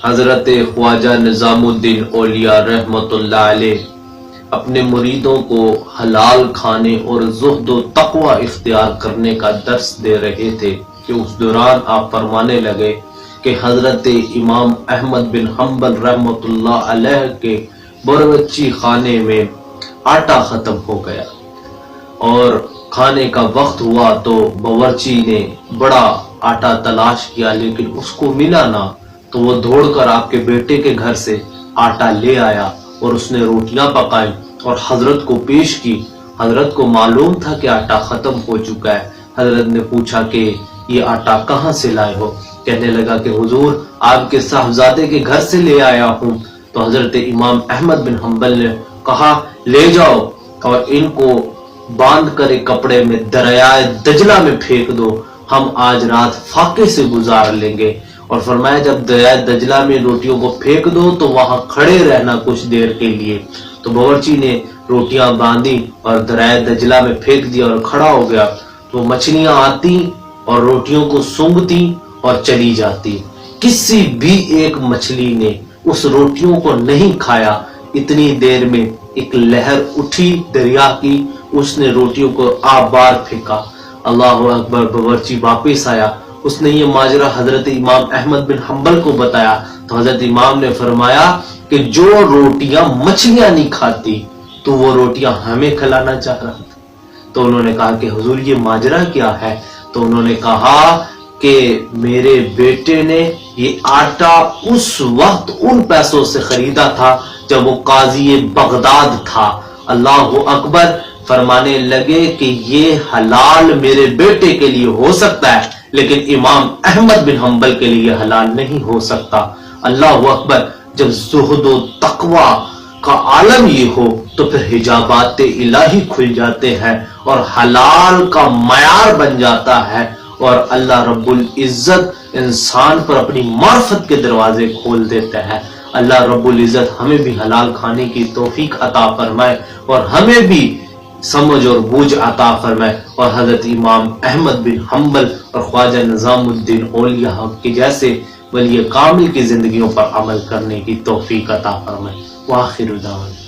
حضرت خواجہ نظام الدین اولیاء رحمۃ اللہ علیہ اپنے مریدوں کو حلال کھانے اور زہد و تقوی اختیار کرنے کا درس دے رہے تھے کہ اس دوران آپ فرمانے لگے کہ حضرت امام احمد بن حنبل رحمۃ اللہ علیہ کے باورچی خانے میں آٹا ختم ہو گیا اور کھانے کا وقت ہوا تو باورچی نے بڑا آٹا تلاش کیا لیکن اس کو ملا نہ، تو وہ دوڑ کر آپ کے بیٹے کے گھر سے آٹا لے آیا اور اس نے روٹیاں پکائیں اور حضرت کو پیش کی۔ حضرت کو معلوم تھا کہ آٹا ختم ہو چکا ہے۔ حضرت نے پوچھا کہ یہ آٹا کہاں سے لائے ہو؟ کہنے لگا کہ حضور آپ کے صاحبزادے کے گھر سے لے آیا ہوں۔ تو حضرت امام احمد بن حنبل نے کہا لے جاؤ اور ان کو باندھ کر ایک کپڑے میں دریائے دجلہ میں پھینک دو، ہم آج رات فاقے سے گزار لیں گے۔ اور فرمایا جب دریائے دجلہ میں روٹیوں کو پھینک دو تو وہاں کھڑے رہنا کچھ دیر کے لیے۔ تو باورچی نے روٹیاں باندھی اور دریائے دجلہ میں پھینک دیا اور کھڑا ہو گیا، تو مچھلیاں آتی اور روٹیوں کو سونگتی اور چلی جاتی۔ کسی بھی ایک مچھلی نے اس روٹیوں کو نہیں کھایا۔ اتنی دیر میں ایک لہر اٹھی دریا کی، اس نے روٹیوں کو آبار پھینکا۔ اللہ اکبر، باورچی واپس آیا، اس نے یہ ماجرا حضرت امام احمد بن حنبل کو بتایا تو حضرت امام نے فرمایا کہ جو روٹیاں مچھلیاں نہیں کھاتی تو وہ روٹیاں ہمیں کھلانا چاہ رہا تھا۔ تو انہوں نے کہا کہ حضور یہ ماجرا کیا ہے؟ تو انہوں نے کہا کہ میرے بیٹے نے یہ آٹا اس وقت ان پیسوں سے خریدا تھا جب وہ قاضی بغداد تھا۔ اللہ اکبر، فرمانے لگے کہ یہ حلال میرے بیٹے کے لیے ہو سکتا ہے لیکن امام احمد بن حنبل کے لیے حلال نہیں ہو سکتا۔ اللہ اکبر، جب زہد و تقوی کا عالم یہ ہو تو پھر حجابات الہی کھل جاتے ہیں اور حلال کا معیار بن جاتا ہے اور اللہ رب العزت انسان پر اپنی معرفت کے دروازے کھول دیتا ہے۔ اللہ رب العزت ہمیں بھی حلال کھانے کی توفیق عطا فرمائے اور ہمیں بھی سمجھ اور بوجھ عطا فرمائے اور حضرت امام احمد بن حنبل اور خواجہ نظام الدین اولیاء کے جیسے ولی کامل کی زندگیوں پر عمل کرنے کی توفیق عطا فرمائے۔ وآخر دعوانا